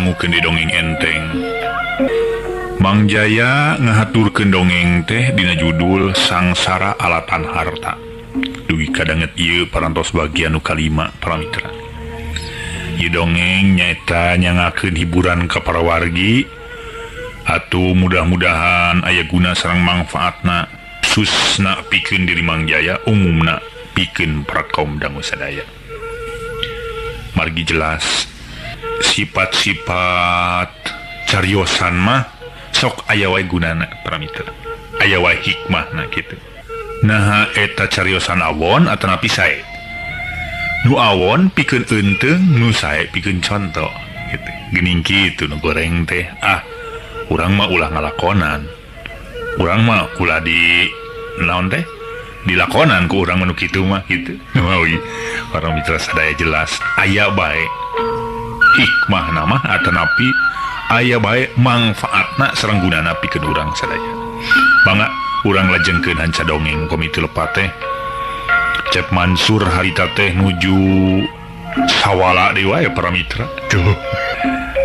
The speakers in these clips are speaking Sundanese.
dangukeun di dongeng enteng. Mang Jaya ngahaturkeun dongeng teh dina judul Sangsara Alatan Harta. Dugi kadanget ieu parantos bagian nu kalima para mitra. Ieu dongeng nyaeta nyangakeun hiburan ka para wargi. Atuh mudah-mudahan aya guna sareng manfaatna susna pikeun diri Mang Jaya, umumna pikeun para kaum dangu sadaya. Margi jelas sifat-sifat cariosan mah sok aya wae gunana para mitra, aya wae hikmahna kitu. Nah eta cariosan awon atanapi sae, nu awon pikeun eunteung, nu sae pikeun conto gitu. Geuning kitu nu goreng teh. Urang mah ulah ngalakonan, urang mah ulah di naon teh dilakonan ku urang mah nu kitu mah gitu. Para mitra sadaya jelas aya bae hikmah nama atanapi aya bae manfaatna sareng gunana pikeun urang sadaya. Mangga urang lajengkeun hanca dongeng komite lepat teh. Cep Mansur harita teh nuju sawala deui wae para mitra. Tuh.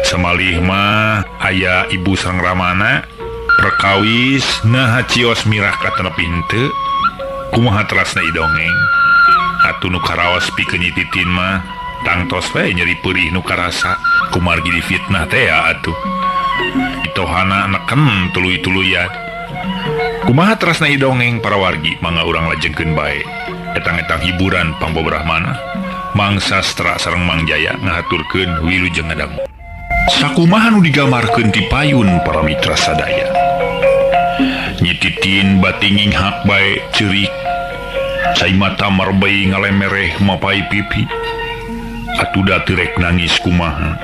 Samalih mah aya ibu sareng ramana perkawis naha cios mirah ka tenepi henteu. Kumaha terasna ieu dongeng? Atuh nu karaos pikeun nyititin mah tangtos wae nyeri peurih nu karasa kumargi difitnah teh ya atuh. Itohana neken tuluy-tuluyan. Kumaha terasna ieu dongeng para wargi? Mangga urang lajengkeun bae. Etang-etang hiburan pangbobrahmana Mang Sastra sareng Mang Jaya ngahaturkeun wilujeng ngadangu. Sakumaha nu digamarkeun ti payun para mitra sadaya. Nyititin batinging hak bae ceurik. Cai mata marbei ngalemereh mapai pipi. Atuh da teu rek nangis kumaha.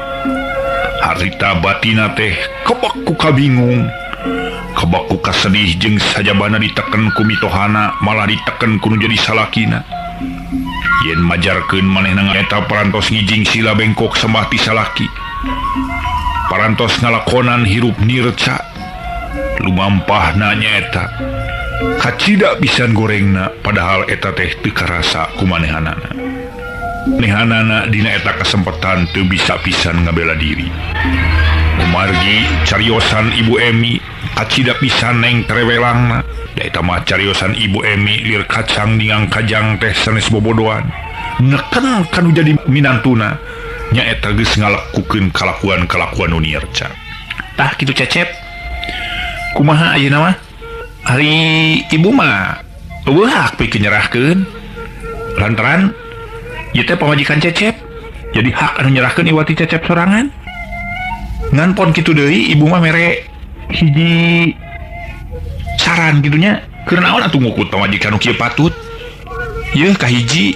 Harita batina teh kebak ku kabingung. Kebak ku kasedih jeung sajabana diteken ku mitohana malah diteken ku nu jadi salakina. Yen majarkeun manehna eta parantos ngijing sila bengkok sembah ti salaki. Parantos ngalakonan hirup nirca. Lumampahna nyaeta kacida pisan gorengna padahal eta teh teu karasa ku manehanana. Nehanana dina eta kesempatan teu bisa pisan ngabela diri. Umargi cariosan Ibu Emi kacida pisan neng terewelangna. Da eta mah cariosan Ibu Emi lir kacang ningang kajang teh sanes bobodohan. Neken kanu jadi minantuna nyaeta geus ngalakukeun kalakuan-kalakuan nu nirca. Tah kitu Cecep. Kumaha ayeuna mah? Hari ibu mah eueuh hak pikeun nyerahkeun. Lantaran ieu teh pamajikan Cecep. Jadi hak anu nyerahkeun iwati Cecep sorangan. Ngan pon kitu deui ibu mah mere hiji saran kitu nya. Keur naon atuh ngukut pamajikan nu kieu patut? Yeuh kahiji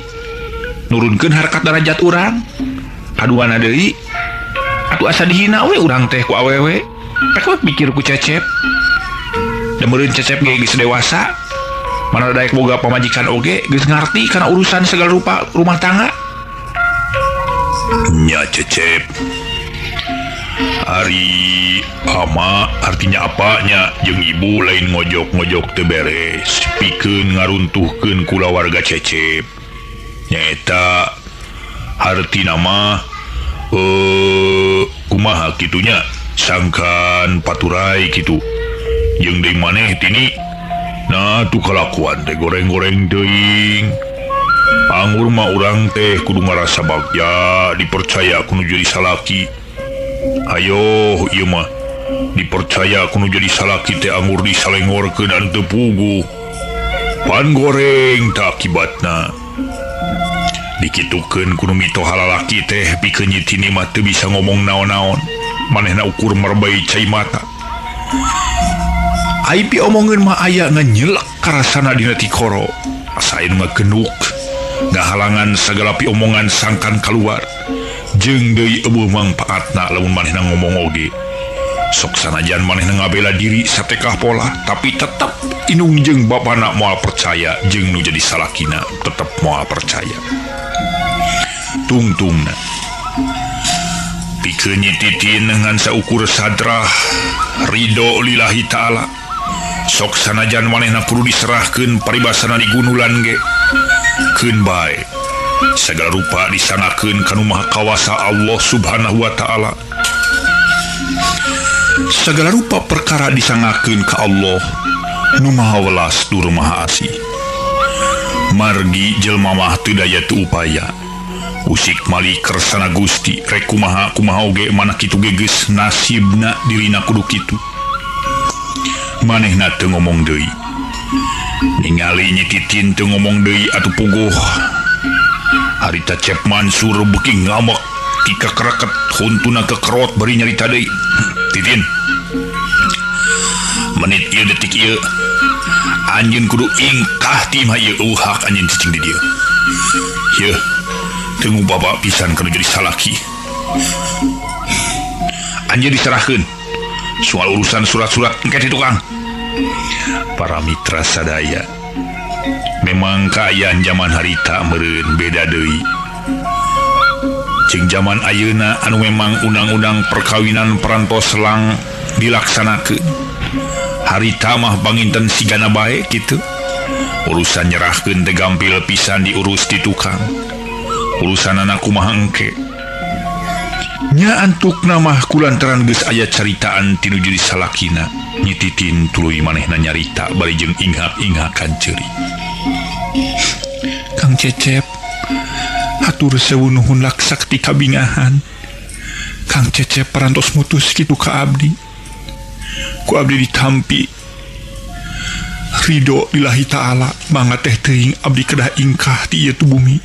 nurunkeun harkat derajat urang. Kaduana deui atuh asa dihina we urang teh ku awewe. Pek we pikir ku Cecep. Da meureun Cecep ge geus dewasa. Mana daek boga pamajikan oge geus ngarti kana urusan segala rupa rumah tangga. Nya Cecep. Ari ama artinya apanya jeung ibu lain ngojok-ngojok teu beres pikeun ngaruntuhkeun kulawarga Cecep. Nyaeta hartina mah kumaha kitunya sangkan paturai gitu jeung deui maneh tini. Nah tuh kalakuan teh goreng-goreng teuing. Anggur mah urang teh kudu ngarasa bagja dipercaya kudu jadi salaki. Ayo ieu mah dipercaya kudu jadi salaki teh anggur disalengorkeun anu teu puguh. Pan goreng tak akibatna. Dikitukeun kudu mitoha lalaki teh pikeun nyitini mah teu bisa ngomong naon-naon. Manehna ukur merbai cai mata. Aipi omongeun mah aya nganyelek karasana dina ti koro. Asaeun ngagenuk, ngahalangan sagala pi omongan sangkan kaluar. Jeung deui eueuh mangpaatna lamun manehna ngomong oge. Sok sanajan manehna ngabela diri satekah pola, tapi tetep indung jeung bapana moal percaya jeung nu jadi salakina tetep moal percaya. Tungtungna pikeun nyititin dengan saukur sadrah ridho lillahi ta'ala. Sok sanajan manehna kudu diserahkeun paribasana di gunulan ge keun bae segala rupa disangakeun kanu maha kawasa Allah subhanahu wa ta'ala. Segala rupa perkara disangakeun ka Allah nu Maha Welas tur Maha Asih. Margi jelma mah teu daya teu upaya. Usik mali kersana Gusti rek kumaha oge mana kitu ge geus nasibna dirina kudu kitu. Manehna teu ngomong deui. Ningali Nyi Titin teu ngomong deui atuh puguh. Harita Cep Mansur beuki ngambek ti kekereket huntuna kekerot bari nyarita deui. Titin, menit ieu detik ieu anjeun kudu ingkah ti mah ieu uhak anjeun cicing di dieu. Yeuh, teu ngubaba pisan kana jadi salaki. Anjeun diserahkeun soal urusan surat-surat engke ti tukang. Para mitra sadaya, memang kaayaan zaman harita meureun beda deui. Cing zaman ayeuna anu memang undang-undang perkawinan perantos selang dilaksanakeun. Harita mah banginten sigana bae kitu. Urusan nyerahkeun teh gampil pisan diurus ti tukang. Urusan anak kumaha engke. Nya antukna mah kulantaran geus aya caritaan tinu jadi salakina. Nyi Titin tuluy manehna nyarita bari jeung inghak-inghakan ceuri. Kang Cecep, hatur sewu nuhun laksak ti kabingahan. Kang Cecep parantos mutus kitu ka abdi. Ku abdi ditampi ridho lillahi ta'ala mangga teh teuing abdi kedah ingkah ti ieu tu bumi.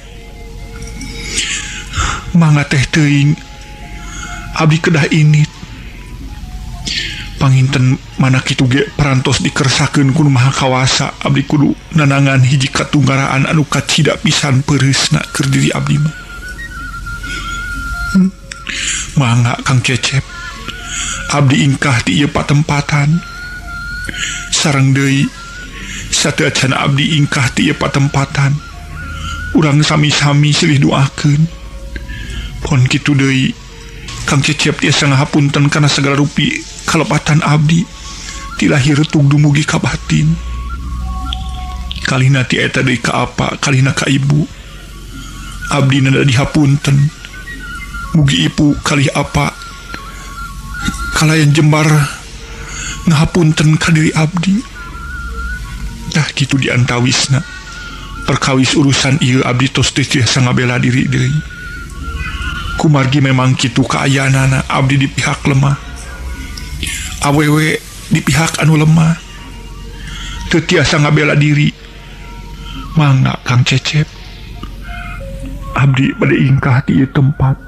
Mangga teh teuing abdi kedah init. Panginten mana kitu ge parantos dikersakeun ku Maha Kawasa, abdi kudu nanangan hiji katunggaraan anu kacida pisan peureusna keur diri abdi mah. Mangga Kang Cecep, abdi ingkah ti ieu patempatan. Sareng deui sateu acan abdi ingkah ti ieu patempatan, urang sami-sami silih doakeun. Pon kitu deui Kang Cecep tiasa ngahapunten kana segala rupi kalepatan abdi ti lahir tug dumugi ka batin. Kalina ti eta deui ka apa, kalina ka ibu. Abdi nada dihapunten. Mugi ibu kalih apa kalayan jembar ngahapunten ka diri abdi. Tah kitu diantawisna. Perkawis urusan ieu abdi tos teu tiasa ngabela diri deui. Kumargi memang kitu kaayaanana abdi di pihak lemah. Awewe di pihak anu lemah. Teu tiasa ngabela diri. Mangga Kang Cecep, abdi bade ingkah ti ieu tempat.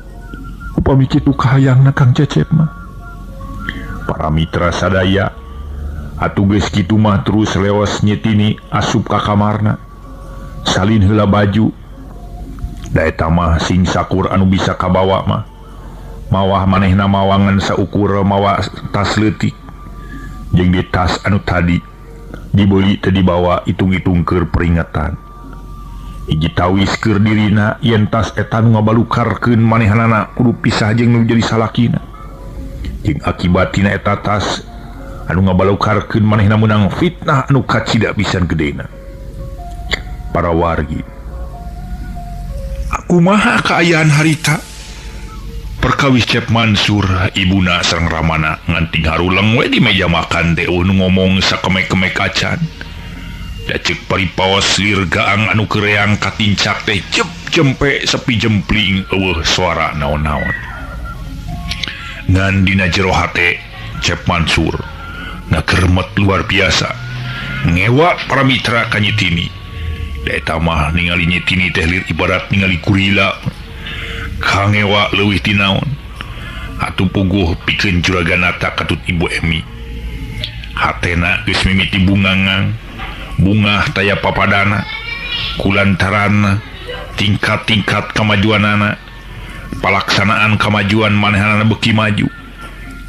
Upami kitu kahayangna Kang Cecep mah. Para mitra sadaya, atuh geus kitu mah terus leos nyetini asup ka kamarna. Salin heula baju. Da eta mah sing sakur anu bisa kabawa mah mawah manehna mawangan saukur mawa tas leutik. Jeung di tas anu tadi dibeli teu dibawa itung-itung keur peringatan. Hiji tawis keur dirina yen tas eta nu ngabalukarkeun manehanana kudu pisah jeung nu jadi salakina. Jeung akibatina eta tas anu ngabalukarkeun manehna meunang fitnah anu kacida pisan gedena. Para wargi, kumaha kaayaan harita? Perkawis Cep Mansur, ibuna sareng ramana nganting haruleng we di meja makan teh nu ngomong sakemek-kemek acan. Da ceuk paripaos lir gaang anu kereang katincak teh cep jempe sepi jempling eueuh suara naon-naon. Ngan dina jero hate Cep Mansur ngakermet luar biasa. Ngewa para mitra ka Nyi Tini. Da eta mah ningali Nyi Tini teh lir ibarat ningali gorila. Kangewa leuwih ti naon. Atuh puguh pikeun juraganata katut Ibu Emi. Hatena geus mimiti bungangang. Bungah taya papadana. Kulantaran tingkat-tingkat kamajuanana. Palaksanaan kamajuan manehanana beuki maju.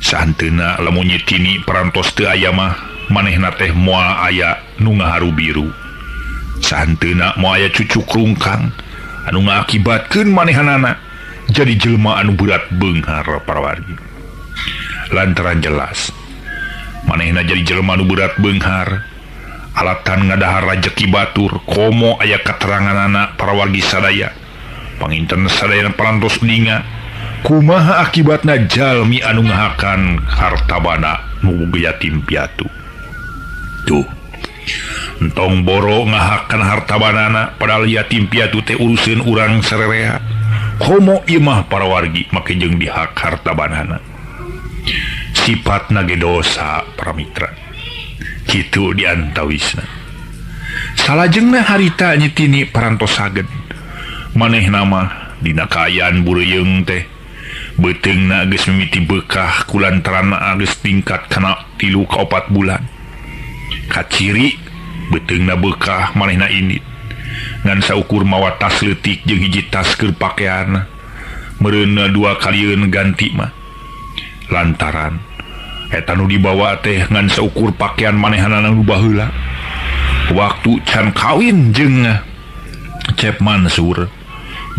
Sahanteuna lamun Nyi Tini parantos teu aya mah manehna teh moal aya nu ngaharu biru. Sahanteuna moal aya cucuk rungkang anu ngaakibatkeun manehanana jadi jelma anu berat beunghar para wargi. Lantaran jelas manehna jadi jelma anu berat beunghar, alatan ngadahar rejeki batur komo aya kateranganana para wargi sadaya. Panginten sadaya parantos ninga kumaha akibatna jalmi anu ngahakan hartabana nu boga yatim piatu. Tuh entong boro ngahakan hartabanana padahal yatim piatu teh urusan urang sarerea. Komo imah para wargi make jeung dihak hartabanana. Sifatna ge dosa para mitra. Kitu diantawisna. Salajengna harita nyetini parantosagen. Manehna mah dina kaayaan bureyeung teh beuteungna geus mimiti beukah kulantaranna geus tingkat kana 3 ka 4 bulan. Kaciri beuteungna beukah manehna indit. Ngan saukur mawa tas leutik jeung hiji tas keur pakean meureunna 2 kalieun ganti mah lantaran eta nu dibawa teh ngan saukur pakean manehanna nu baheula waktu can kawin jeung Cep Mansur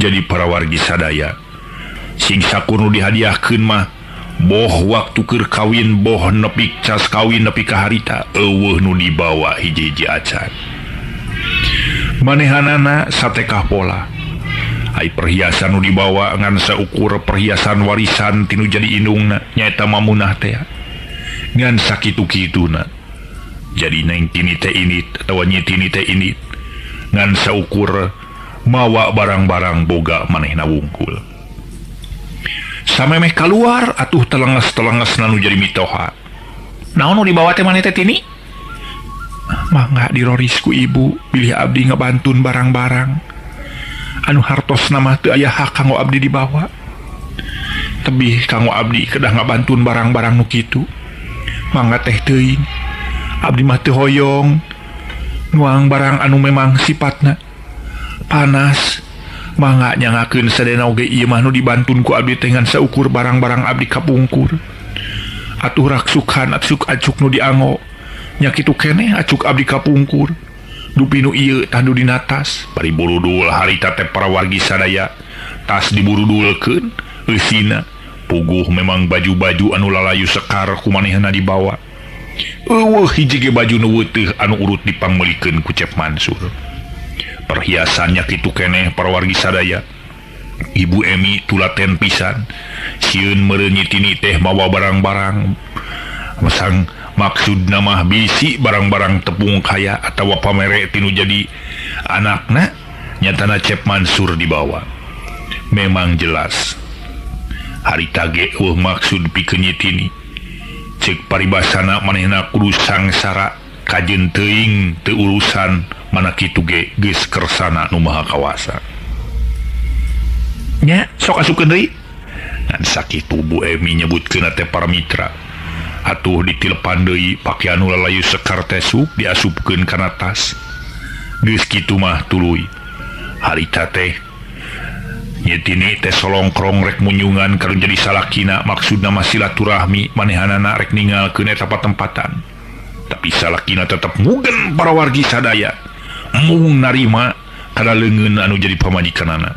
jadi para wargi sadaya sing sakur nu dihadiahkeun mah boh waktu keur kawin boh nepi cas kawin nepi ka harita eueuh nu dibawa hiji-hiji acan. Manehanana satekah pola ai perhiasan nu dibawa ngan saukur perhiasan warisan tinu jadi indungna nyaeta mamunah teh ngan sakitu-kituna jadi neng tini teh init atawa nyetini teh init ngan saukur mawa barang-barang boga manehna wungkul samemeh keluar atuh telenges-telengesna nu jadi mitoha. Naon nu dibawa teh maneh teh tini? Mangga diroris ku ibu bilih abdi ngebantun barang-barang anu hartosna mah teu aya hak kanggo abdi dibawa. Tebih kanggo abdi kedah ngabantun barang-barang nu kitu. Mangga teh teuing abdi mah teu hoyong nuang barang anu memang sifatna panas. Mangga nyangakeun sadena oge ieu mah nu dibantun ku abdi teh ngan saukur barang-barang abdi kapungkur. Atuh raksukan acuk-acuk nu diango nya kitu keneh acuk abdi kapungkur dupi nu ieu tandu dina tas bari burudul harita teh para wargi sadaya tas diburudulkeun eusina puguh memang baju-baju anu lalayu sekar ku manehna dibawa eueuh hiji ge baju nu weuteuh anu urut dipangmeulikeun ku Cep Mansur perhiasannya kitu keneh para wargi sadaya. Ibu Emi tulaten pisan sieun meureun nyitini teh mawa barang-barang masang maksud nama bisi barang-barang tepung kaya atau pamere tinu jadi anakna nyatana Cep Mansur dibawa. Memang jelas harita ge maksud pikeun nyitini cek paribasana manehna kudu sangsara kajeun teuing teu urusan mana kitu ge geus kersana nu maha kawasa nya sok asukeun deui ngan sakitu Bu Emi nyebutkeun teh para mitra. Atuh ditilepan deui pakean nu lalayu sekar teh sup diasupkeun kana tas. Geus kitu mah tuluy. Harita teh nyetini teh solongkrong rek munyungan kalau jadi salakina maksudna mah silaturahmi manehanana rek ninggalkeun eta patempatan. Tapi salakina tetep mugen para wargi sadaya. Mung narima kana leungeun anu jadi pamajikanana.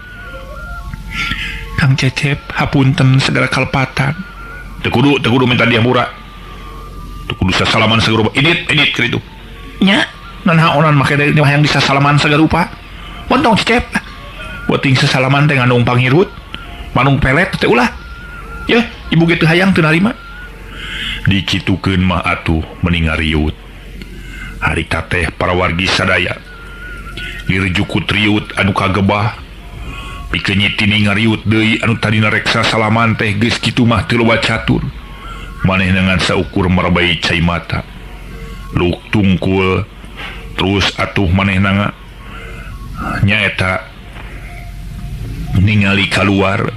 Kang Cecep hapunten segala kalpatan. Teu kudu minta diampura. Kudu sasalaman sagarupa edit kitu nya naonan make dari hayang bisa salaman sagarupa montong Cecep beuting sasalaman teh ngandung panghirut manung pelet teh ulah ye ibu ge teu hayang teu narima dikitukeun mah atuh mending ngariut harita teh para wargi sadaya direjukut riut anu kagebah pikeun nyitini ngariut deui anu tadina reksa salaman teh geus kitu mah teu loba catur maneh dengan saukur marabai cai mata luk tungkul terus atuh maneh nanga nyaeta ningali keluar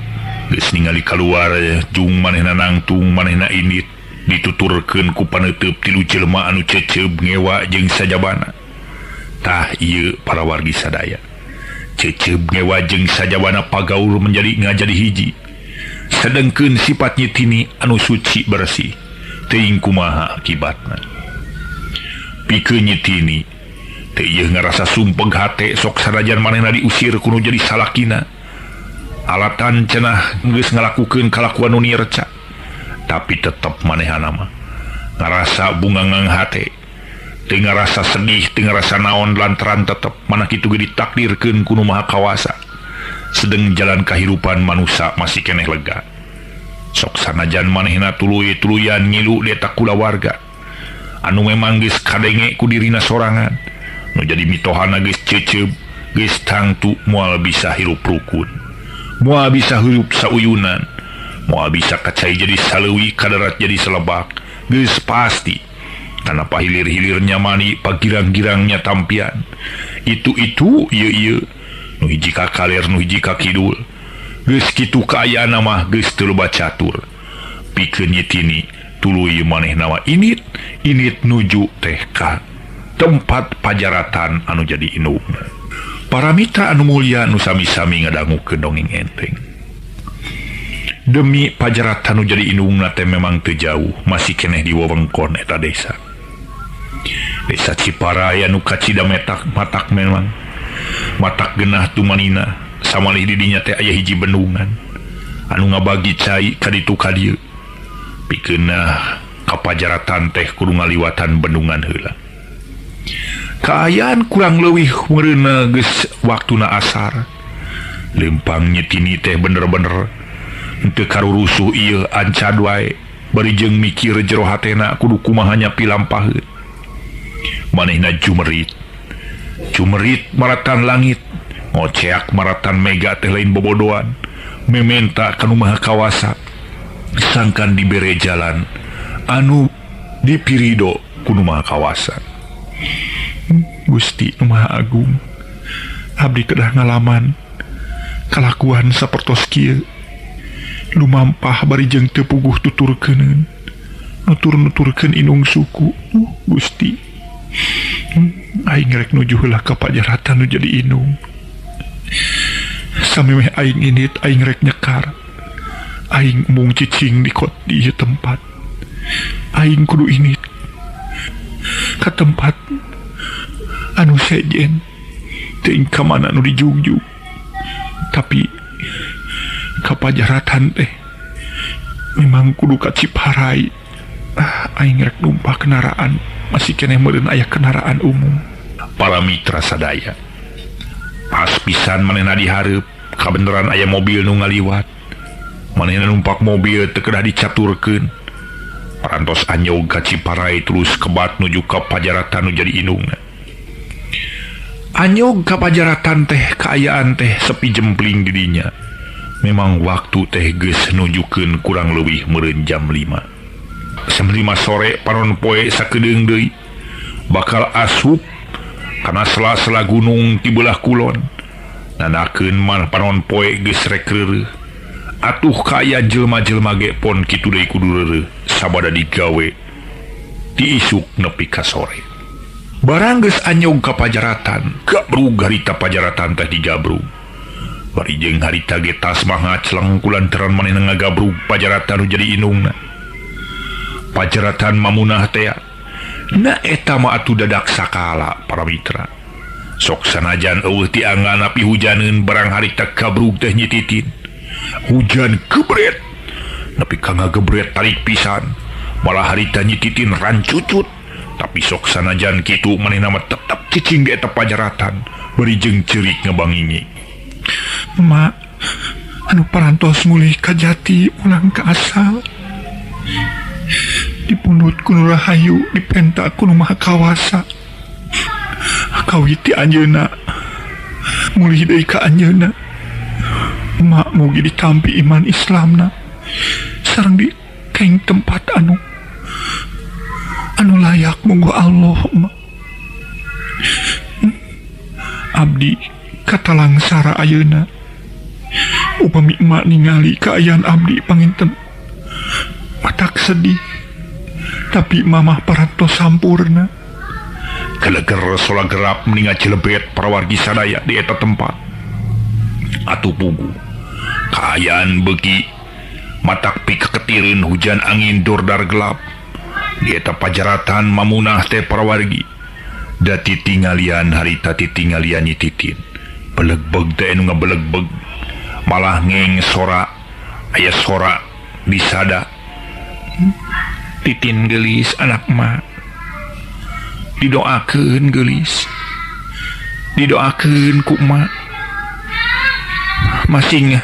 geus ningali keluar jung manehna nangtung manehna indit dituturkeun ku paneuteub tilu jelema anu ceceub ngewa jeung sajabana tah ieu para wargi sadaya ceceub ngewa jeung sajabana pagaul menjadi ngajadi hiji sedengkeun sifat nyetini anu suci bersih teuing kumaha akibatna pikeun nyetini teu ieu ngarasa sumpeg hate sok sanajan manehna diusir kudu jadi salakina alatan cenah geus ngalakukeun kalakuan nu nirca tapi tetep manehana mah ngarasa bungangang hate teu ngarasa sedih teu ngarasa naon lantaran tetep mana kitu ge ditakdirkeun ku Nu Maha Kawasa sedeng jalan kehidupan manusia masih keneh lega sok sanajan manehna tuluy-tuluyan ngilu eta kulawarga anu memang geus kadenge ku dirina sorangan nu jadi mitohana geus ceuceub geus tangtu moal bisa hirup rukun moal bisa hirup sauyunan moal bisa kacai jadi saleuwi kadarat jadi selebak geus pasti tanpa hilir-hilirnya mani pagirang-girangnya tampian itu ieu nu hiji ka kaler nu hiji ka kidul geus kitu kaayana mah geus teu loba catur pikeun nyitini tuluy manehna init nuju teh ka tempat pajaratan anu jadi indungna. Para mitra anu mulia anu sami-sami ngadangukeun dongeng enteng. Demi pajaratan anu jadi indungna teh memang teu jauh, masih keneh di wewengkon eta desa. Desa Ciparai anu kacida matak memang. Matak genah tumanina samalih di dinya teh aya hiji bendungan anu ngabagi cai ka ditu ka dieu. Pikeunna kapajaratan teh kudu ngaliwatan bendungan heula. Kaayaan kurang leuwih meureunna geus waktuna asar. Lempang nyetini teh bener-bener henteu karurusuh ieu ancad wae bari jeung mikir jero hatena kudu kumaha nyapi lampaheun. Manehna jumerit maratan langit ngoceak maratan mega teh lain bobodoan mementa kanu maha kawasa sangkan dibere jalan anu dipirido kudu maha kawasa. Gusti nu maha agung, abdi kedah ngalaman kalakuan sapertos kieu lumampah bari jeung teu puguh tuturkeuneun nutur-nuturkeun inung suku. Gusti aing rek nuju heula ka pajaratan nu jadi inung. Samemeh aing init aing rek nyekar. Aing mung cicing di kot di ieu tempat. Aing kudu init ka tempat anu sejen teuing ka mana anu dijugjug. Tapi ka pajaratan teh memang kudu ka Ciparai. Aing rek numpah kendaraan masih keneh meureun aya kendaraan umum. Para mitra sadaya pas pisan manehna dihareup kabeneran aya mobil nu ngaliwat. Manehna numpak mobil teu kedah dicaturkeun. Parantos anyog ka Ciparai terus kebat nuju ka pajaratan nu jadi indungna. Anyog ka pajaratan teh kaayaan teh sepi jempling di dinya. Memang waktu teh geus nujukeun kurang leuwih meureun jam 5. Jam 5 sore panon poe sakedeung deui bakal asup kana sela-sela gunung ti beulah kulon. Nanakeun man panon poe geus rek reureuh. Atuh kaya jelma-jelma ge pon kitu deui kudu reureuh sabada digawe ti isuk nepi ka sore. Barang geus anyog ka pajaratan, gabrug harita pajaratan teh digabrug. Bari jeung harita ge tas mah ngacleng kulantaran manehna ngagabrug pajaratan nu jadi indungna. Pajaratan mamunah teh na eta mah atuh dadak sakala para mitra. Sok sanajan eueuh ti anggana pihujaneun barang harita gabrug teh nyititin. Hujan gebret nepi ka ngagebret tarik pisan. Malah harita nyititin rancucut. Tapi sok sanajan kitu manehna mah tetep cicing di eta pajaratan bari jeung ceurik ngabangingi. Mak anu parantos mulih ka jati ulang ka asal. Dipundut ku Nu Rahayu dipenta ku Nu Maha Kawasa. Kawiti anjeunna mulih deui ka anjeunna. Mak mugi ditampi iman Islamna sareng di kaing tempat anu layak monggo Allah. Abdi katalang sara ayeuna upami emak ningali kaayaan abdi panginten matak sedih tapi mamah parantos sampurna. Geleger sola gerap meninga cilebet para wargi sadaya di eta tempat. Atuh pugu kaayaan beuki matak pi keketireun hujan angin dordar gelap. Di eta pajaratan mamunah teh para wargi da titingalian harita titingalian nyititin belegbeg teh anu ngabelegbeg malah ngeng sora aya sora disada. Titin geulis anak mak didoakeun geulis didoakeun ku mak masing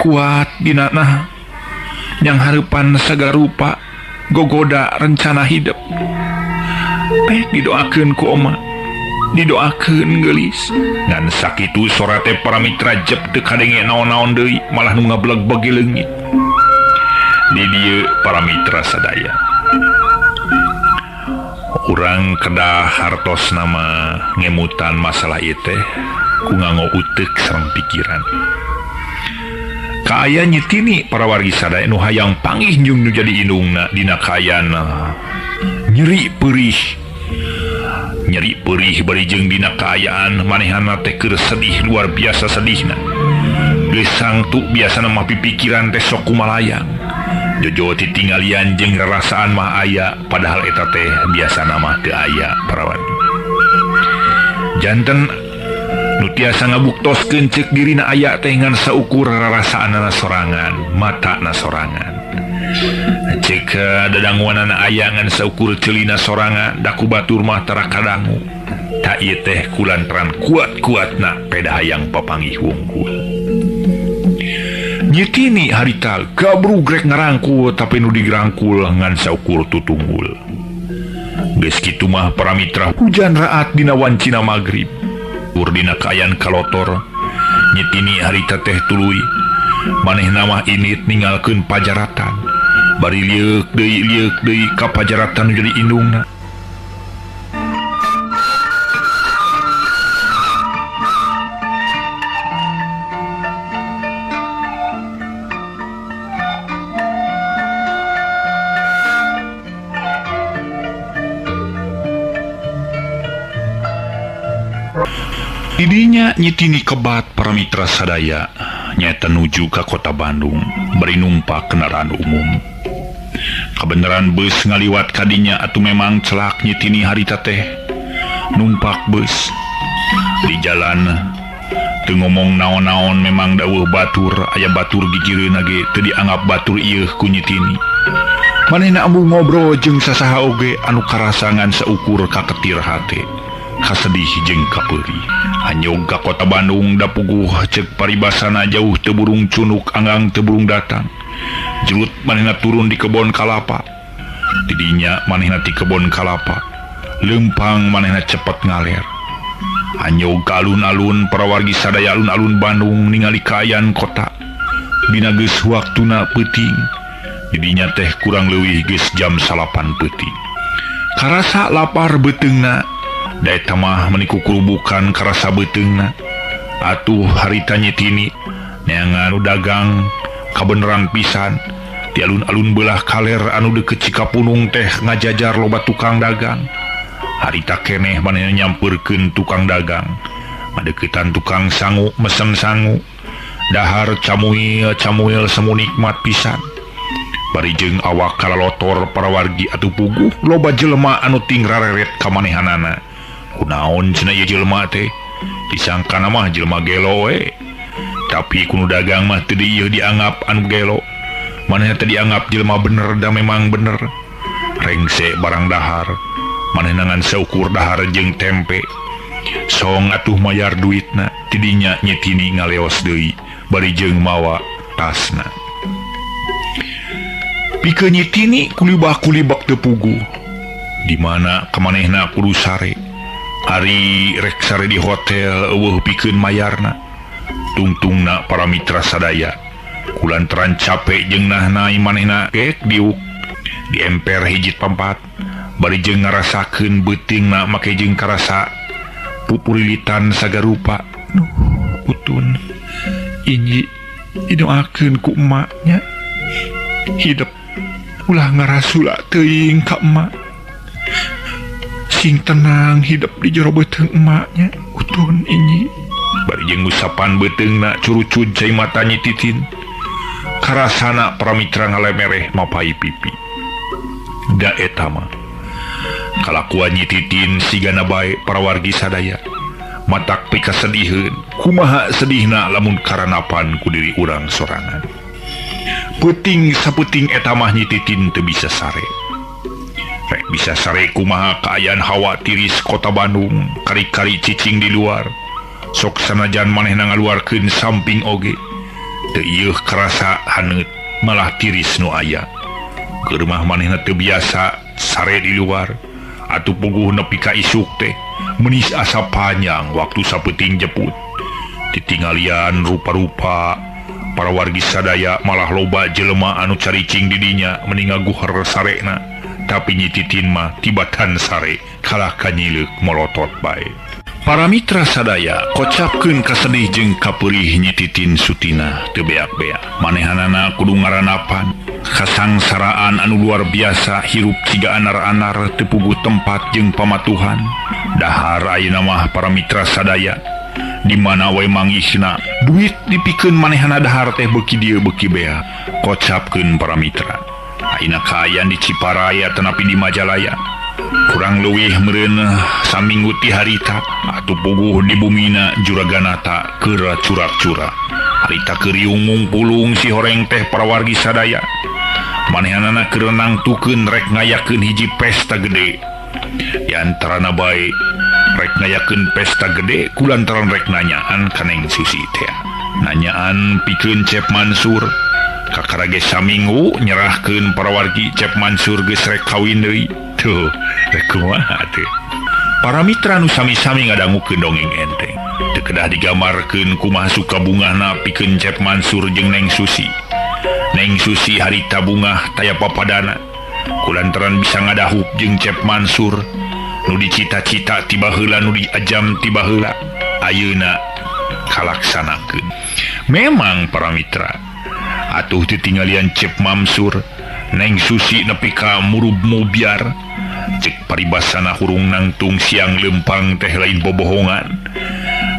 kuat dina nah yang harapan segala rupa gogoda rencana hidup didoakeun ku Oma didoakeun gelis ngan sakitu sorate para mitra jep teu kadenge naon-naon deui malah nu ngableg-begi leungit di dieu para mitra sadaya urang kedah hartos nama ngemutan masalah ieu teh ku nganggo uteuk sareng pikiran kaaya nyetini para wargi sadaya nu hayang panggih njung nu jadi indungna dina kaayana nyeri perih bari jeung dina kaayaan manehana teh keur sedih luar biasa sedihna geus sangtu biasana mah pipikiran teh sok kumalayang jojo titinggalian jeung rarasaan mah aya padahal eta teh biasana mah teu aya para wargi janten nu tiasa ngabuktoskeun ceuk dirina aya teh ngan saukur rarasaanna sorangan matana sorangan ceuk dadanguanana aya ngan saukur ceulina sorangan daku batur mah tara kadangu ta ieu teh kulantaran kuat-kuatna peda hayang papanggih wungkul nyetini harita gabrugrek ngarangkul tapi nu digrangkul ngan saukur tutunggul geus kitu mah para mitra hujan raat dina wancina magrib dina kaayaan kalotor nyetini harita teh tuluy manehna mah init ninggalkeun pajaratan bari lieuk deui ka pajaratan jadi indungna didinya nyetini kebat para mitra sadaya nyata nuju ke kota Bandung beri numpak kendaraan umum kebenaran bus ngaliwat kadinya atau memang celak nyetini harita teh numpak bus di jalan teu ngomong naon-naon memang dawuh batur aya batur gigireuna ge teu dianggap batur ieu ku nyetini manehna ambu ngobrol jeung sasaha oge anu karasangan seukur ka ketir hate kasedih jeung kapeuri anyog ka kota Bandung da puguh ceuk paribasana jauh teu burung cunuk anggang teu burung datang jelut manehna turun di kebon kalapa didinya manehna ti kebon kalapa leumpang manehna cepet ngaler anyog ka alun-alun para wargi sadaya alun-alun Bandung ningali kaayaan kota dina geus waktuna peuting didinya teh kurang leuwih geus jam 8 peuting karasa lapar beuteungna da eta mah meniku kurubukan karasa beuteungna atuh harita nyetini neangan nu dagang kabeneran pisan di alun-alun belah kaler anu deukeut Cikapunung teh ngajajar loba tukang dagang harita keneh manehna nyampeurkeun tukang dagang ngadeuketan tukang sangu mesen sangu dahar camuil semu nikmat pisan bari jeung awak kalalotor para wargi atuh puguh loba jelema anu ting rareret ka manehanana kunaon cenah ieu jelema teh disangkana mah jelema gelo we tapi kuno dagang mah teu ieu dianggap anu gelo manehna teh dianggap jelema bener da memang bener rengse barang dahar manehna ngan seukur dahar jeung tempe song atuh mayar duitna tidinya nyetini ngaleos deui bari jeung mawa tasna pikeun nyetini kulibah-kulibak teu puguh di mana kamanehna kudu sare hari rek sare di hotel eueuh pikeun mayarna tungtungna para mitra sadaya kulantaran capek jeung nahna manehna kek diuk di emper hiji pampat bari jeung ngarasakeun beutingna make jeung karasa pupurilitan sagarupa putun inji didoakeun ku emaknya hidup ulah ngarasula teuing ka emak sing tenang hidup di jero beuteung emaknya utun inyi bari jeung usapan beuteungna curucud cai mata nyititin karasana para mitra ngalemereh mapai pipi da eta mah kalakuan nyititin sigana bae para wargi sadaya matak pikasediheun kumaha sedihna lamun karanapan ku diri urang sorangan peuting sapeuting eta mah nyititin teu bisa sare rek bisa sare kumaha kaayaan hawa tiris kota Bandung kari-kari cicing di luar sok sanajan manehna ngaluarkeun samping oge teu ieuh karasa haneut malah tiris nu aya ke rumah manehna teu biasa sare di luar atuh puguh nepi ka isuk teh menis asa panjang waktu sapeting jeput ditinggalian rupa-rupa para wargi sadaya malah loba jelema anu caricing didinya meninga guher sarena tapi nyititin mah tibatan sare kalah kanyileuk molotot bae. Para mitra sadaya kocapkeun kasedih jeung kapeurih nyititin sutina teu beak-beak manehanana kudu ngaranapan kasangsaraan anu luar biasa hirup siga anar-anar teu puguh tempat jeung pamatuhan dahar ayeuna mah para mitra sadaya di mana we mangisna duit dipikeun manehana dahar teh beuki dieu beuki bea kocapkeun para mitra ayeuna kaayaan di Ciparaya tenapi di Majalaya kurang leuwih meureun saminggu ti harita atuh puguh di bumina Juraganata keur curak-curak harita keur riung pulung si horeng teh para wargi sadaya manehanana keur nangtukeun rek ngayakeun hiji pesta gede yantarana bae rek ngayakeun pesta gede kulantaran rek nanyaan ka Neng Susi teh nanyaan pikeun Cep Mansur kakarage saminggu nyerahkeun para wargi Cep Mansur geus rek kawin deui tuh rek kumaha teh para mitra nu sami-sami ngadangukeun dongeng enteng teu kedah digambarkeun kumaha sukabungahna pikeun Cep Mansur jeung Neng Susi. Neng Susi harita bungah taya papadana kulantaran bisa ngadahup jeung Cep Mansur nu dicita-cita tiba heula nu diajam tiba heula ayeuna kalaksanakeun. Memang para mitra atuh ditinggalian Cep Mansur Neng Susi nepi ka murub mubiar cek paribasana hurung nangtung siang lempang teh lain bobohongan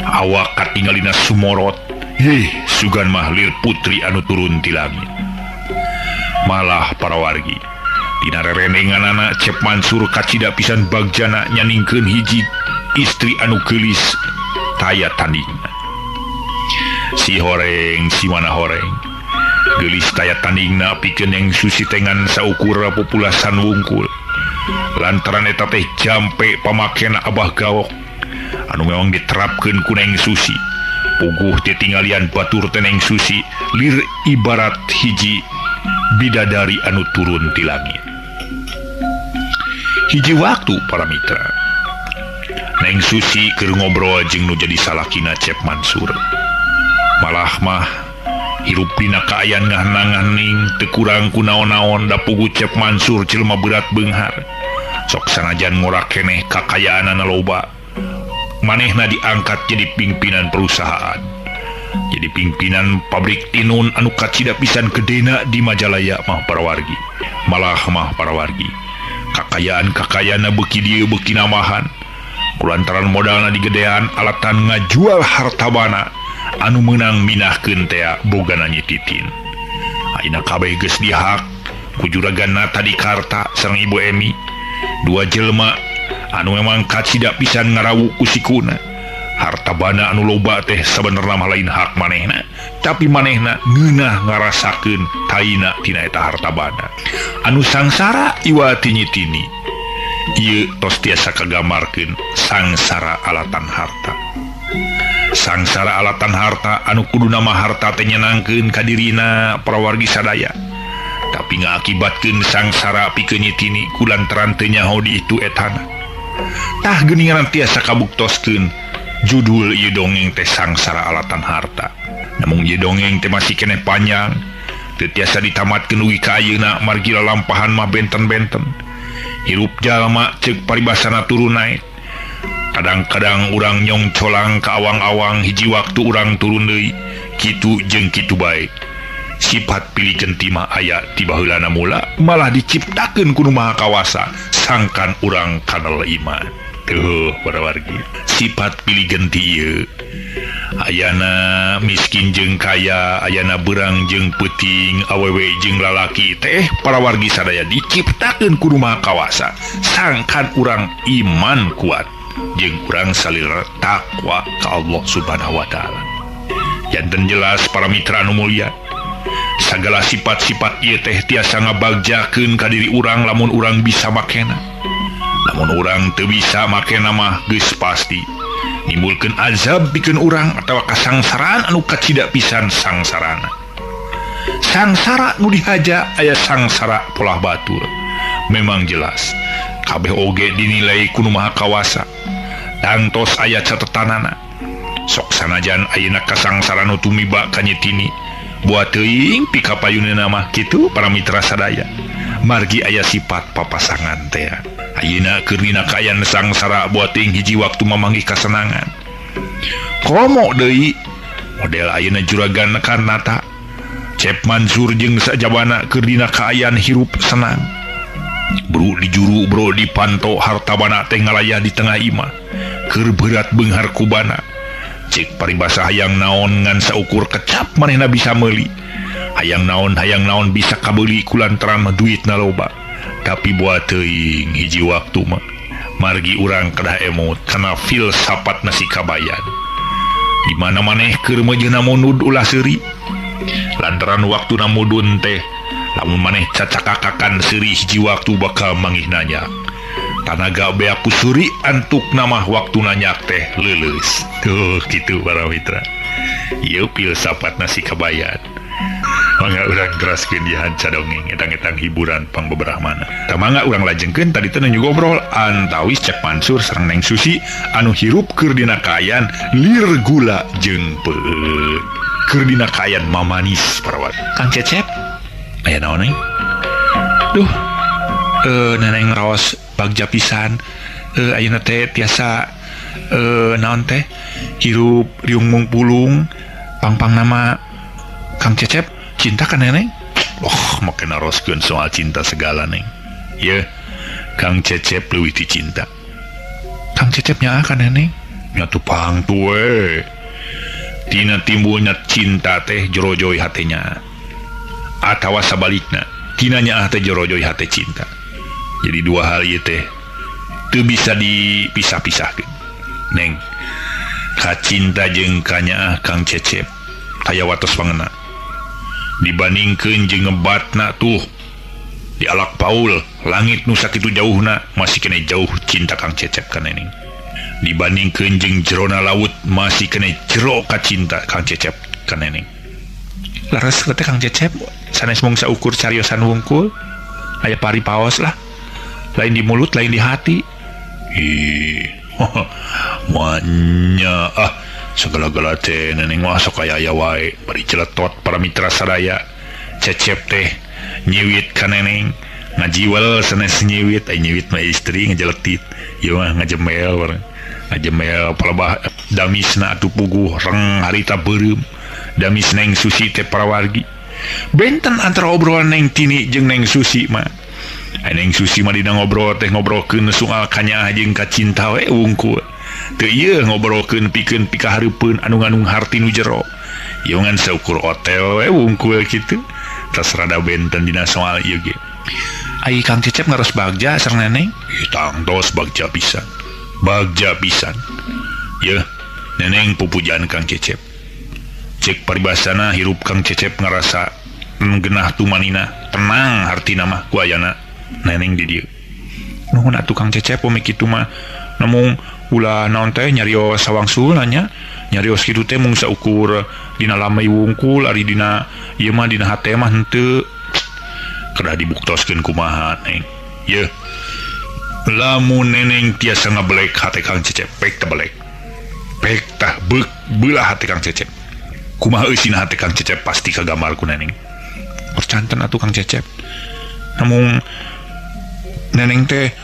awak katinggalina sumorot sugan mah lir putri anu turun ti langit malah para wargi dina rerenenganana Cep Mansur kacida pisan bagjana nyaningkeun hiji istri anu geulis taya tandingna si horeng si mana horeng geulis taya tandingna pikeun Neng Susi tengan saukur populasan wungkul lantaran eta teh jampe pamakena Abah Gawok anu memang diterapkeun ku Neng Susi puguh ditinggalian batur teh Neng Susi lir ibarat hiji bidadari anu turun ti langit. Hiji waktu para mitra Neng Susi keur ngobrol jeung nu jadi salakina Cep Mansur malah mah hirup dina kaayaan ngahna-ngahning teu kurang ku naon-naon da puguh Cep Mansur jelema berat beunghar sok sanajan ngora keneh kakayaanana loba manehna diangkat jadi pimpinan perusahaan jadi pimpinan pabrik tinun anu kacida pisan gedena di Majalaya mah para wargi malah mah para wargi kakayaan-kakayaanna beuki dieu beuki namahan kulantaran modalna digedean alatan ngajual hartabana anu menang minahkeun teh bogana nyititin ayeuna kabeh geus dihak ku Juraganata di Karta sareng Ibu Emi dua jelema anu memang kacida pisan ngarawu ku sikuna hartabana anu loba teh sabenerna mah lain hak manehna tapi manehna ngeunah ngarasakeun taina tina eta hartabana anu sangsara iwati nyitini ieu tos tiasa kagamarkeun sangsara alatan harta sangsara alatan harta anu kudu nama harta teh nyenangkeun ka dirina para wargi sadaya tapi ngaakibatkeun sangsara pikeun nyitini kulantaran teu nyaho di itu etana tah geuningan tiasa kabuktoskeun judul ieu dongeng teh sangsara alatan harta namun ieu dongeng teh masih keneh panjang teu tiasa ditamatkeun ugi ka ayeuna margi lalampahan mah benten-benten hirup jalma ceuk paribasana turun naik kadang-kadang urang nyong colang ke awang-awang hiji waktu urang turun deui kitu jeung kitu bae sifat pilih genti mah aya ti baheulana mula malah diciptakeun ku Nu Maha Kawasa sangkan urang kana iman tuh para wargi sifat pilih genti ieu ayana miskin jeung kaya ayana beurang jeung peuting awewe jeung lalaki teh para wargi sadaya diciptakeun ku Nu Maha Kawasa sangkan urang iman kuat jeung urang salira takwa ka Allah Subhanahu wa taala. Janten jelas para mitra anu mulia, sagala sifat-sifat ieu teh tiasa ngabagjakeun ka diri urang lamun urang bisa makena. Lamun urang teu bisa makena mah geus pasti nimbulkeun azab pikeun urang atawa kasangsaraan anu kacida pisan sangsarana. sangsara nu dihaja aya sangsara polah batur. Memang jelas kabeh oge dinilai kudu maha kawasa dantos aya catetanana. Sok sanajan ayeuna kasangsara nu tumiba ka nyetini buat teuing pikapayunna mah kitu para mitra sadaya margi aya sifat papasangan teh. Ayeuna keur dina kaayaan sangsara buat teuing hiji waktu mamanggih kasenangan. Komo deui model ayeuna juragan Karnata Cep Mansur jeung sajabana keur dina kaayaan hirup senang. Bro di juru bro di panto hartabana teh ngalayah di tengah imah keur berat beunghar kubana. Cek paribasa hayang naon ngan saukur kecap manehna bisa meuli. Hayang naon bisa kabeuli kulantaran duitna loba. Tapi buat teuing hiji waktu mah margi urang kedah emot kana filsafat nasi kabayan. Di mana maneh keur mejeuna munud ulah seuri. Lantaran waktuna mudun teh lamun maneh cacakakan seuri hiji waktu bakal manggih nanya. Tanaga beaku suri antuk nama waktu nanya teh leuleus. Tuh gitu para mitra. Ieu filsafat nasi kabayan. Mangga urang teraskeun di hanca dongeng etang-etang hiburan pang beberapa mana. Tamangga urang lajengkeun tadi teh nu ngobrol antawis Cep Mansur sareng Neng Susi anu hirup keur dina kaayaan lir gula jeung peut. Keur dina kaayaan mamanis parawat. Kang Cecep aya naon nih? Duh. Neneng raos bagja pisan. Ayeuna teh tiasa naon teh hirup riung mung pulung pang-pang nama Kang Cecep cinta kan neneng? Makin naroskeun soal cinta segala neng. Ya, Kang Cecep leuwih ti cinta. Kang Cecep nyaah kan neneng? Nya tu pang tuwe. Tina timbulnya cinta teh jorojoy hatenya. Atawa sabalikna, tina nyaah teh jorojoy hate cinta. Jadi dua hal ieu teh teu bisa dipisah-pisahkeun. Neng, ka cinta jeung ka nyaah Kang Cecep aya watos pangeuna. Dibandingkeun jeung ngebatna tuh di Alak Paul langit nu sakitu jauhna masih kena jauh cinta Kang Cecep ka neneng. Dibandingkeun jeung jerona laut masih kena jero ka cinta Kang Cecep ka neneng. Laras teh Kang Cecep sanes mung saukur cariosan wungkul aya pari paos lah. Lain di mulut lain di hati. Manya segala-gala teh neneng mah sok aya wae bari celetot para mitra sadaya. Cecep teh nyiwit ka neneng ngajiwel sanes nyiwit nyiwit mah istri ngajeletit ieu mah ngajemel palebah damisna atuh puguh reng harita beureum damis Neng Susi teh parawargi benten antara obrolan Neng Tini jeung Neng Susi mah. Neng Susi mah dina ngobrol teh ngobrolkeun soal kanyaah jeung kacinta we wungkul. Teu ieu ngobrolkeun pikeun pikahareupeun anu ngandung harti nu jero. Ieu ngan saukur hotel we wungkul kitu. Tas rada benten dina soal ieu ge. Ai Kang Cecep ngaros bagja sareng neneng? Tangtos bagja pisan. Bagja pisan. Yeuh, neneng pupujaan Kang Cecep. Cek paribasana hirup Kang Cecep ngarasa genah tumanina, tenang hartina mah ku ayana neneng di dieu. Nuhun atuh Kang Cecep pomi kitu mah namung ulah naon teh nyarios sawangsul nanya nyarios kitu teh mung saukur dina lamai wungkul ari dina ieu mah dina hate mah henteu kedah dibuktoskeun kumaha neng. Yeuh, lamun neneng tiasa ngabelek hate Kang Cecep pek teh belek pek tah beuk beulah hate Kang Cecep. Kumaha eusina hate Kang Cecep pasti kagambar ku neneng. Percanten atuh Kang Cecep. Namung neneng teh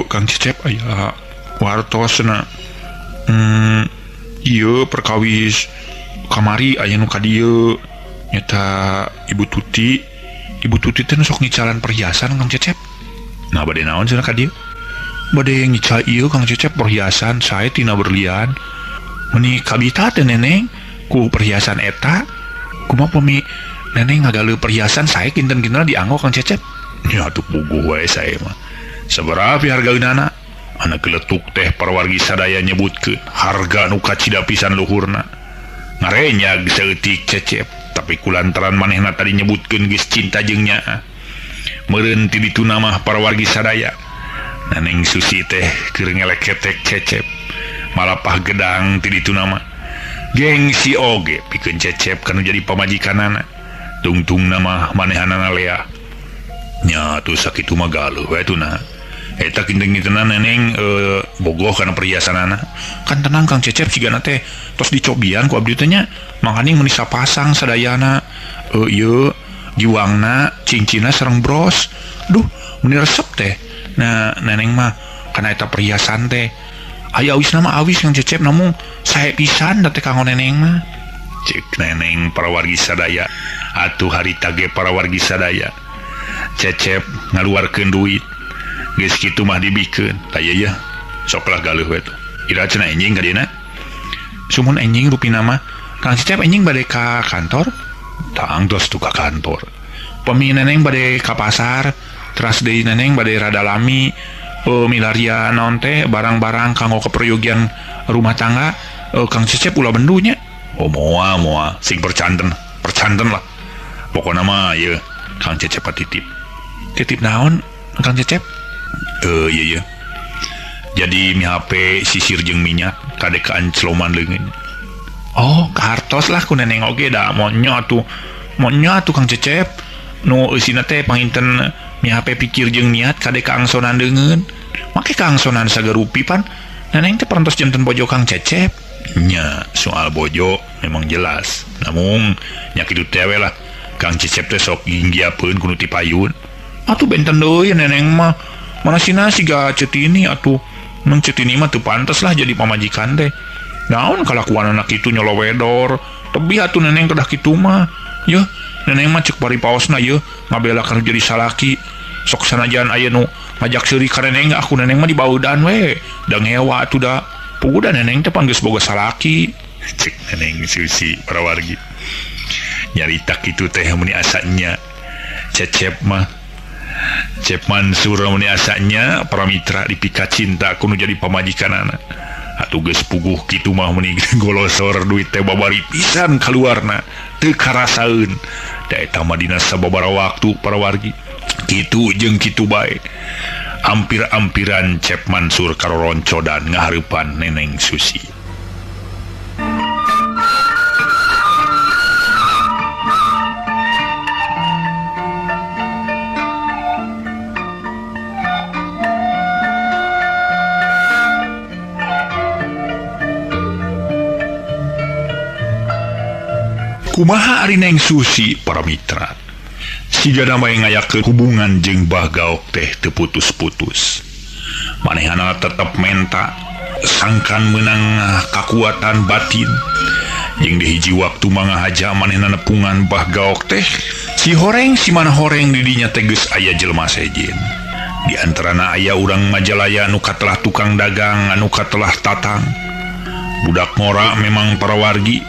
Kang Cecep aya wartosna ieu perkawis kamari aya nu ka dieu nyata Ibu Tuti teh sok ngicalan perhiasan Kang Cecep. Nah bade naon cenah ka dieu? Bade ngical ieu Kang Cecep perhiasan sae tina berlian. Meni kabita teh neneng ku perhiasan eta. Kumaha pemi neneng ngagalu perhiasan sae kinten-kinten dianggo Kang Cecep. Ya atuh puguh wae sae mah. Sabaraha hargaeunana? Anak geletuk teh parawargi sadaya nyebutkeun harga nu kacida pisan luhurna. Ngarenyag saeutik Cecep, tapi kulantaran manehna tadi nyebutkeun geus cinta jeung nyaah. Meureun ti dituna mah parawargi sadaya. Neng Susi teh keur ngeleketek Cecep. Malapah gedang ti dituna mah. Gengsi oge pikeun Cecep kanu jadi pamajikanana. tungtung nama manehanana Lea nya tuh sakit magaluh we tuh nah eta kinting tenan neneng bogoh kana perhiasanana kan tenang Kang Cecep sigana teh tos dicobian ku abdi teh nya mangkaning meuni sapasang sadayana ieu giwangna cincinna sareng bros duh meuni resep teh nah neneng mah kana eta perhiasan teh aya awis nama awis Kang Cecep namun sae pisan da teh kanggo neneng mah cek neneng para wargi sadaya atuh harita ge para wargi sadaya Cecep ngaluarkeun duit geus kitu mah dibikeun tah ya soklah galuh we tuh ira cenah enjing ka dieu sumun enjing rupina mah Kang Cecep enjing bade ka kantor tang tos tuh ka kantor pemi neneng bade ka pasar teras deui neneng bade rada lami milaria naon teh barang-barang kanggo keperyogian rumah tangga Kang Cecep ulah bendunya moal sing percanten lah pokona mah ieu Kang Cecep titip naon Kang Cecep iya jadi mi HP sisir jeung minyak kadekaan celoman leungeun oh kartos lah ku neneng oge da monyo atuh Kang Cecep nu eusina teh panginten mi HP pikir jeung niat kadeka angsonan leungeun make kaangsonan sagarupi pan neneng teh parantos janten bojo Kang Cecep nya soal bojo memang jelas namun nya kitu teh we lah Kang Cecep teh sok nginggiapeun kudu ti payun atuh benten deui neneng mah manasina siga Cetini atuh nang Cetini mah teu pantes lah jadi pamajikan teh naon kalakuan anak itu nyolowedor tebih atuh neneng kedah kitu mah yeuh neneng mah ceuk bari paosna yeuh ngabela kana jadi salaki sok sanajan aya nu ngajak seuri ka neneng aku neneng mah dibaudan we da ngewa atuh da puguh neneng teh panggeus boga salaki cek neneng Susi para wargi nyarita kitu teh meni asanya Cecep Mansur meni asanya para mitra dipika cinta kudu jadi pamajikanana atuh geus puguh kitu mah meni golosor duit teh babari pisan kaluarna teu karasaeun da eta mah dina sababaraha waktu para wargi kitu jeung kitu bae ampir-ampiran Cep Mansur karoroncodan ngahareupan neneng Susi kumaha ari Neng Susi para mitra siga damai ngayakeun hubungan jeung Mbah Gaok teh teu putus-putus manehana tetep menta sangkan menang kakuatan batin jeung di hiji waktu mangahaja manehna nepungan Mbah Gaok teh si horeng si mana horeng di dinya teh geus aya jelema sejen di antarana aya urang Majalaya anu katelah tukang dagang anu katelah tatang budak ngora memang para wargi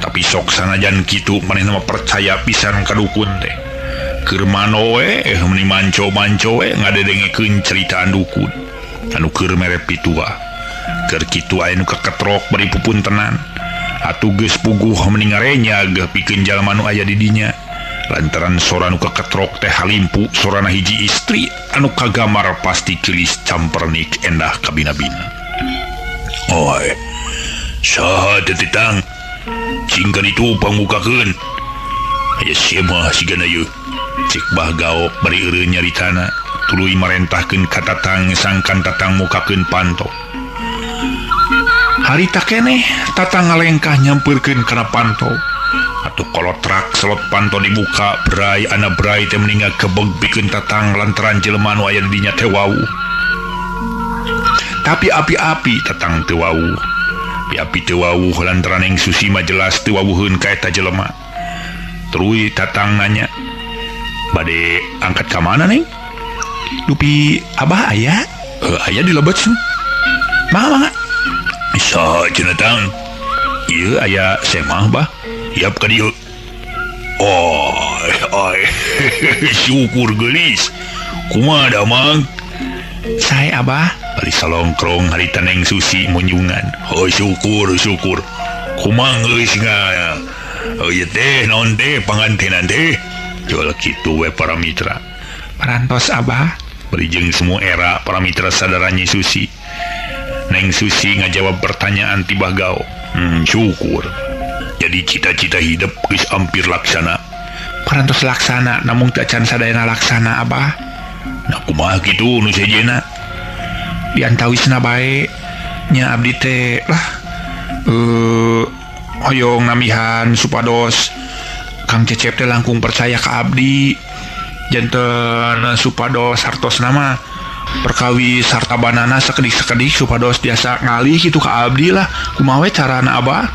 tapi sok sanajan kitu manehna mah percaya pisan ka dukun teh keur mano we meuni manco we ngadedengekeun ceritaan dukun anu keur mere pitua keur kitu aya nu kaketrok bari pupuntenan atuh geus puguh meuni ngarenya geuh pikeun jalma nu aya di dinya lantaran sora nu kaketrok teh halimpu sorana hiji istri anu kagamar pasti gelis campernik endah kabina-bina oi saha teh titang cingkan itu pangmukakeun aya sia mah sigana yeuh cek Mbah Gaok bari eureun nyaritana tuluy marentahkeun ka tatang sangkan tatang mukakeun panto harita keneh tatang ngalengkah nyampeurkeun kana panto atuh kolotrak selot panto dibuka brai ana brai teh meninggal kebeg pikeun tatang lantaran jelema nu aya di dinya teh wau tapi api-api tatang teu wau api teu wawuh lantaran Neng Susi mah jelas teu wawuheun ka eta jelema terus tatang nanya bade angkat ka mana Neng dupi abah aya aya di lebet sun mangga bisa cenah tang ieu aya semah bah iap ka dieu oi syukur geulis kumaha da mang sae abah bari salongkrong harita Neng Susi munjungan oh syukur kumaha geus nga ieu teh naon teh pangantenan teh jual kitu we para mitra parantos abah bari jeung semua era para mitra sadarannya Susi Neng Susi ngajawab pertanyaan ti Mbah Gaok syukur jadi cita-cita hidup geus ampir laksana parantos laksana namun tak can sadayana laksana Abah. Nah kumaha kitu nu sejena? Diantawisna bae nya abdi teh lah hoyong namihan supados Kang Cecep teh langkung percaya ka abdi janten supados hartos nama perkawis hartabanana sakedik-sakedik supados biasa ngalih gitu ka abdi lah. Kumaha we carana Abah?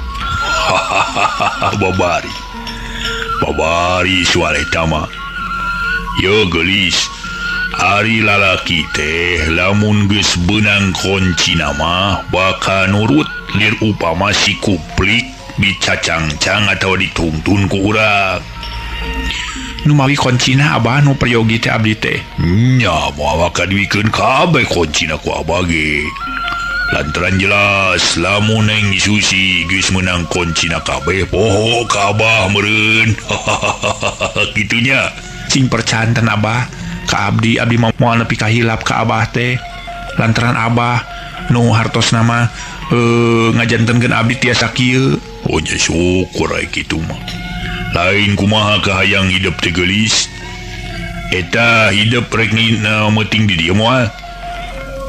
babari soal eta mah yo gelis ari lalaki teh lamun geus beunang koncina mah bakal nurut lir upama si kuplik dicacang-cang atau dituntun ku urang. Nu mawi koncina Abah nu peryogi teh abdi teh nya moal kaduikeun kabeh koncina ku Abah ge. Lantaran jelas lamun Neng Susi geus menang koncina kabeh poho ka Abah meureun. Gitunya cing percanten Abah ka abdi moal nepi ka hilap ka Abah teh lantaran Abah nu hartos nama ngajantenkeun abdi tiasa kieu. Oh nya syukur aya kitu mah. Lain kumaha kahayang hidup teh geulis. Eta hidup rek meuting di dieu moal.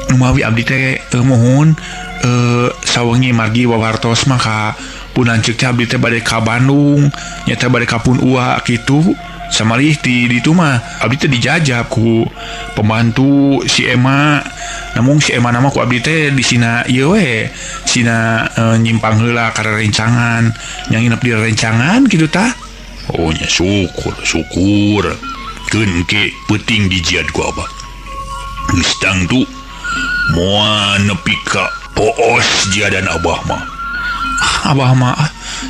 Nu mawi abdi teh mohon sawengi margi wawartos mah ka punanceuk teh abdi teh bade ka Bandung nya teh bade ka Pun Uwa kitu. Samalih di ditu mah abdi teh dijajab ku pembantu si Ema. Namun si Ema nama ku abdi teh di sina ieu we sina nyimpang heula ka rencangan yang nginep di rencangan kitu tah. Oh nya syukur keun ke peuting dijiad ku Abah. Geus tangtu moal nepi ka poos jiadan Abah mah. Abah mah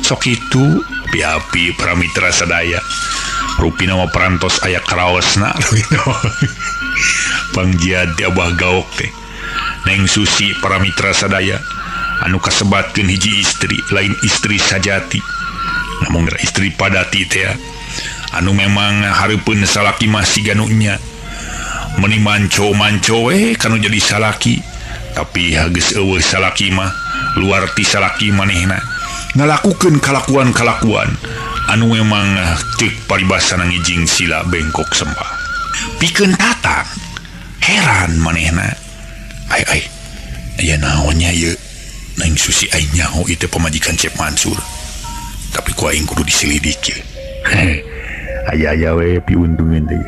sok kitu api-api pramitra sadaya. Rupina mah parantos aya karaosna. Pangjiad Abah gaok teh Neng Susi paramitra sadaya anu kasebatkeun hiji istri lain istri sajati namun istri padati teh anu memang hareupeun salaki mah siganunya meuni manco we kanu jadi salaki tapi geus eueuh salaki mah luar ti salaki manehna ngalakukeun kalakuan anu memang ceuk paribasana ngijing sila bengkok sembah. Pikeun Tatang heran manehna ai aya naonnya ye Neng Susi ai nyaho itu pamajikan Cep Mansur tapi ku aing kudu diselidiki. Aya we piuntungeun teh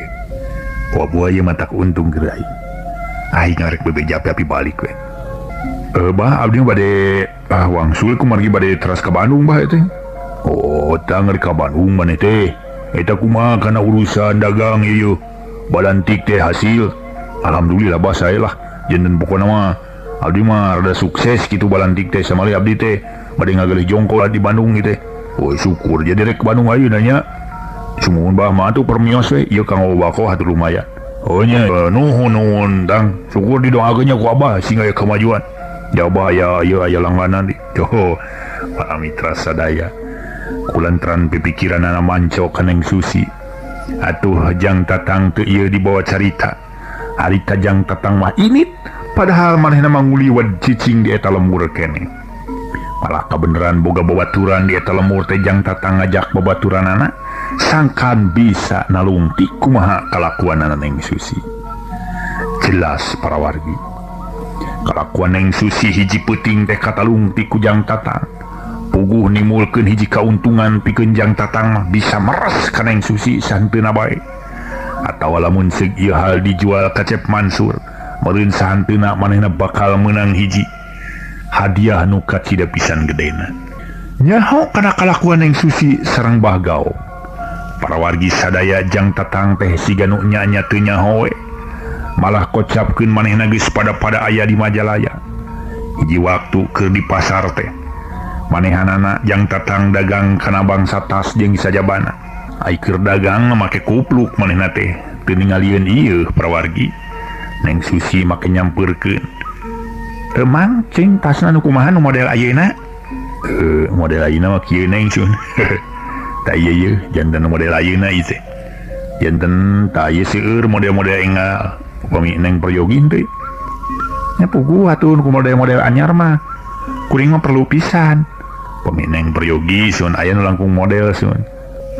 buah ye matak untung gerai aing ngarek bebeja api balik we. Bah abdi bade wangsul ku margi bade teras ka Bandung bah teh. Oh tangeur ka Bandung maneh teh eta kumaha kana urusan dagang ieu balantik teh hasil alhamdulillah bah sae lah janten pokona mah abdi mah rada sukses kitu balantik teh samali abdi teh bade ngagalih jongkol di Bandung gitu teh. Oh syukur jadi rek Bandung ayeuna nya sumuhun bah mah atuh permios we ieu Kang Obako hatur lumayan. Oh nya nuhun tang syukur didoakeunnya ku Abah sehingga aya kemajuan. Ya Abah aya langganan di coho para mitra sadaya kulantaran pipikiran anak manco ka Neng Susi atuh Jang Tatang teu ieu dibawa carita harita Jang Tatang mah init padahal manehna manguliwat cicing di eta lemur keneh malah kabeneran boga babaturan di eta lemur teh Jang Tatang ngajak babaturanana sangkan bisa nalungti kumaha kalakuanana Neng Susi. Jelas para wargi kalakuan Neng Susi hiji peuting teh katalungti ku Jang Tatang puguh nimulkeun hiji kauntungan pikeun Jang Tatang mah bisa meres ka Neng Susi santeuna bae atawa lamun seug ieu hal dijual ka Cep Mansur meureun sahanteuna manehna bakal meunang hiji hadiah nu kacida pisan gedena. Nyaho kana kalakuan Neng Susi sareng Bah Gaok para wargi sadaya Jang Tatang teh siga nu nya teu nyaho we malah kocapkeun manehna geus pada aya di Majalaya. Hiji waktu keur di pasar teh manehanana Jang Tatang dagang kana bangsa tas jeung sajabana ai keur dagang make kupluk manehna teh teu ningalieun ieu prawargi. Neng Susi make nyampeurkeun emang cing tasna nu kumaha nu model ayeuna. Model ayeuna mah kieu Neng Sun. Ta ieu janten model ayeuna ieu teh janten ta ieu seueur model-model enggal upami Neng peryogi teh nya puguh atuh ku model-model anyar mah kuring mah perlu pisan upami Neng peryogi sun aya nu langkung model sun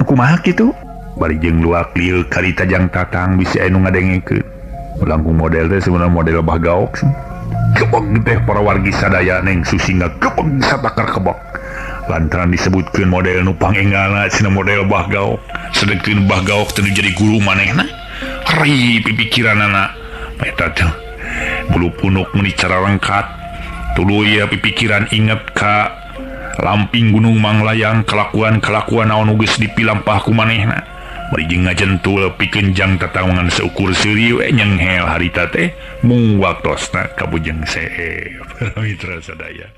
kumaha kitu. bari jeung luak lieu karita jang tatang bisa anu ngadengekeun langkung model teh sebenarnya model bagaok kebog teh para wargi sadaya neng susingga kebog satakar kebog lantaran disebutkeun model nu pangenggana cenah model bagaok sedengkeun bagaok teu jadi guru manehna rai pipikiranana eta teh bulu punuk meuni cara rengkat tuluy ya pipikiran inget ka lamping gunung Manglayang kelakuan naon geus dipilampah ku manehna bari jeung ngajentul pikeun jang tatawangan seukur seuri we nyenghel harita teh mung waktosna kabujeng seep mitra sadaya.